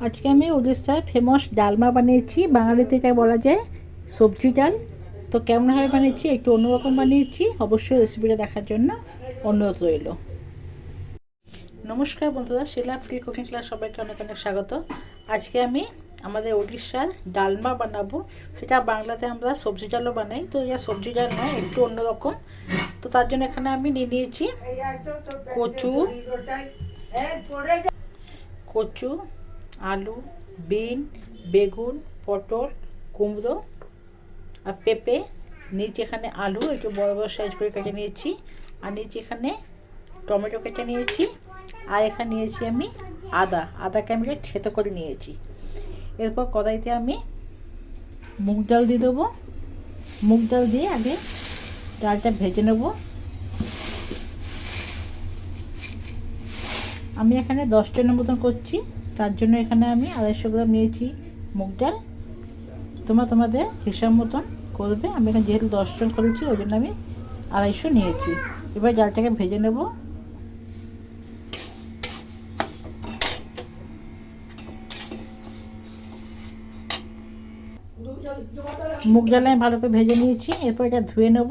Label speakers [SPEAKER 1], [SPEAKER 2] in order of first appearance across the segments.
[SPEAKER 1] আজকে আমি উড়িষ্যার ফেমাস ডালমা বানিয়েছি, বাঙালিতে এটা বলা যায় সবজি ডাল। তো কেমনভাবে বানিয়েছি, একটু অন্যরকম বানিয়েছি, অবশ্যই রেসিপিটা দেখার জন্য অনুরোধ রইল। নমস্কার বন্ধুরা, শিলা ফ্রি কুকিং ক্লাস সবাইকে অনেক অনেক স্বাগত। আজকে আমি আমাদের উড়িষ্যার ডালমা বানাবো। সেটা বাংলাতে আমরা সবজি ডালও বানাই, তো এটা সবজি ডাল নয়, একটু অন্যরকম। তো তার জন্য এখানে আমি নিয়ে নিয়েছি কচু, কচু, আলু, বিন, বেগুন, পটল, কুমড়ো আর পেঁপে। নিচে এখানে আলু একটু বড় বড় সাইজ করে কেটে নিয়েছি, আর নিচে এখানে টমেটো কেটে নিয়েছি, আর এখানে নিয়েছি আমি আদাকে আমি থেতো করে নিয়েছি। এরপর কড়াইতে আমি মুগ ডাল দিয়ে দেবো। মুগ ডাল দিয়ে আগে ডালটা ভেজে নেব। আমি এখানে 10 জনের মতন করছি, তার জন্য এখানে আমি 250 গ্রাম নিয়েছি মুগ ডাল। তোমাদের হিসাব মতন করবে। আমি এখানে যেহেতু 10 জন করেছি, ওই জন্য আমি 250 নিয়েছি। এবার ডালটাকে ভেজে নেব। মুগ ডাল আমি ভালো করে ভেজে নিয়েছি। এরপর এটা ধুয়ে নেব।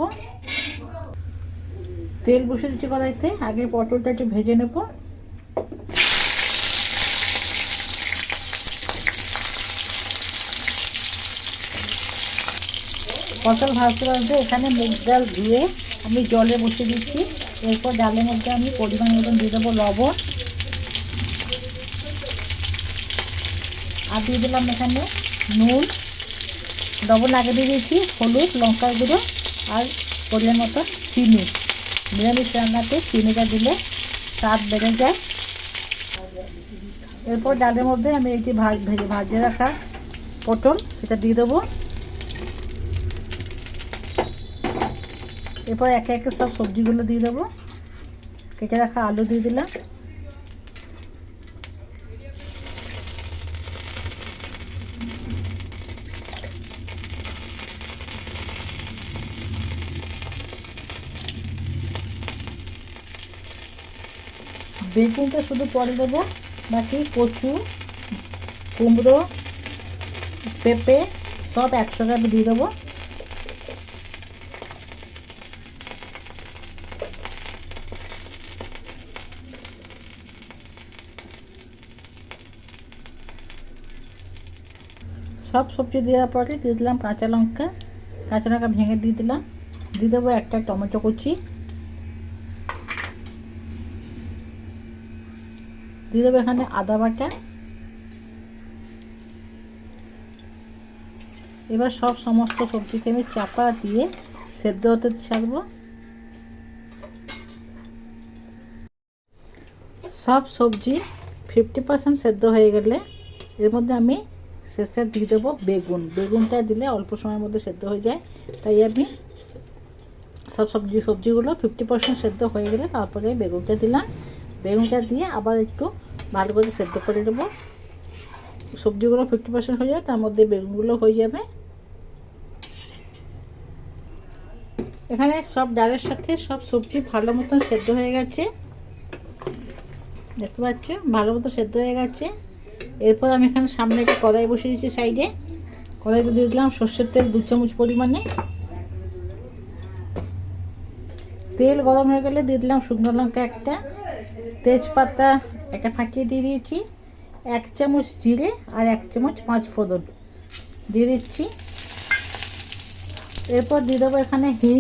[SPEAKER 1] তেল বসে দিচ্ছি কড়াইতে, আগে পটলটা একটু ভেজে নেব। পটল ভাজতে ভাজতে এখানে মুগ ডাল ধুয়ে আমি জলে বসিয়ে দিচ্ছি। এরপর ডালের মধ্যে আমি পরিমাণ মতন দিয়ে দেবো লবণ, আর দিয়ে দিলাম এখানে নুন, লবণ আগে দিয়ে দিয়েছি, হলুদ, লঙ্কার গুঁড়ো আর পরিমাণ মতো চিনি। নিরামিষ রান্নাতে চিনিটা দিলে স্বাদ বেড়ে যায়। এরপর ডালের মধ্যে আমি এই যে ভাজে রাখা পটল সেটা দিয়ে দেবো। এরপর একে একে সব সবজিগুলো দিয়ে দেবো। কেটে রাখা আলু দিয়ে দিলাম। বেগুনটা শুধু পরে দেবো, বাকি কচু, কুমড়ো, পেঁপে সব একসঙ্গে আমি দিয়ে দেবো। সব সবজি দেওয়ার পরে দিয়ে দিলাম কাঁচা লঙ্কা ভেঙে দিয়ে দিলাম। দিয়ে দেবো একটা টমেটো কুচি, দিয়ে দেবো এখানে আদা বাটা। এবার সমস্ত সবজিকে আমি চাপা দিয়ে সেদ্ধ হতে ছাড়বো। সব সবজি 50% সেদ্ধ হয়ে গেলে এর মধ্যে আমি শেষে দিয়ে দেবো বেগুনটা দিলে অল্প সময়ের মধ্যে সেদ্ধ হয়ে যায়। তাই আমি সব সবজিগুলো 50% সেদ্ধ হয়ে গেলে তারপরে বেগুনটা দিলাম। বেগুনটা দিয়ে আবার একটু ভালো করে সেদ্ধ করে দেবো। সবজিগুলো 50% হয়ে যাবে, তার মধ্যে বেগুনগুলো হয়ে যাবে। এখানে সব ডালের সাথে সব সবজি ভালো মতন সেদ্ধ হয়ে গেছে, দেখতে পাচ্ছ ভালো মতো সেদ্ধ হয়ে গেছে। এরপর আমি এখানে সামনে একটা কড়াই বসিয়ে দিচ্ছি সাইডে। কড়াইতে দিয়ে দিলাম সর্ষের তেল 2 চামচ পরিমাণে। তেল গরম হয়ে গেলে দিয়ে দিলাম শুকনো লঙ্কা একটা, তেজপাতা একটা ফাঁকিয়ে দিয়ে দিয়েছি, 1 চামচ জিরে আর 1 চামচ 5 ফোড়ন দিয়ে দিচ্ছি। এরপর দিয়ে দেবো এখানে হিং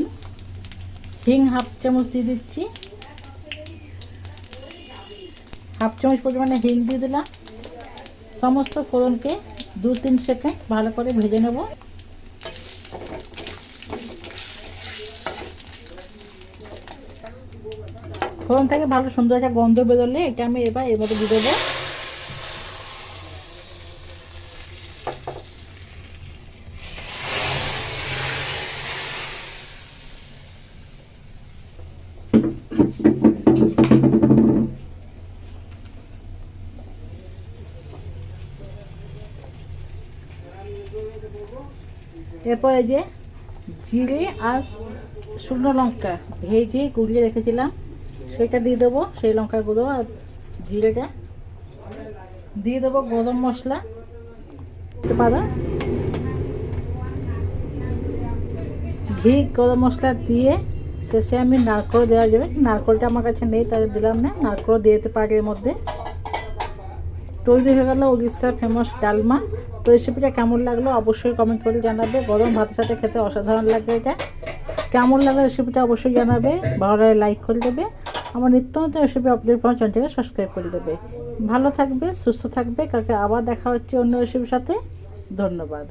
[SPEAKER 1] 1/2 চামচ দিয়ে দিচ্ছি। 1/2 চামচ পরিমাণে হিং দিয়ে দিলাম। সমস্ত ফোড়নকে 2-3 সেকেন্ড ভালো করে ভেজে নেব। ফোড়ন থেকে ভালো সুন্দর একটা গন্ধ বেরোলে এটা আমি এবার এর মধ্যে দিয়ে দেবো। এরপর এই যে জিরে আর শুকনো লঙ্কা ভেজে গুঁড়িয়ে রেখেছিলাম সেটা দিয়ে দেবো, সেই লঙ্কা গুঁড়ো আর জিরেটা। দিয়ে দেবো গরম মশলা পাতা, ঘি, গরম মশলা দিয়ে শেষে আমি নারকেল দেওয়া যাবে। নারকেলটা আমার কাছে নেই তাই দিলাম না, নারকেল দিয়ে দিতে পারি এর মধ্যে। তৈরি হয়ে গেল উড়িষ্যার ফেমাস ডালমা। তো রেসিপিটা কেমন লাগলো অবশ্যই কমেন্ট করে জানাবে। গরম ভাতের সাথে খেতে অসাধারণ লাগবে এটা। কেমন লাগলো রেসিপিটা অবশ্যই জানাবে, ভালো লাগলে লাইক করে দেবে। আমার নিত্য নতুন রেসিপি আপডেট পাওয়ার চ্যানেলটাকে সাবস্ক্রাইব করে দেবে। ভালো থাকবে, সুস্থ থাকবে। কালকে আবার দেখা হচ্ছে অন্য রেসিপির সাথে। ধন্যবাদ।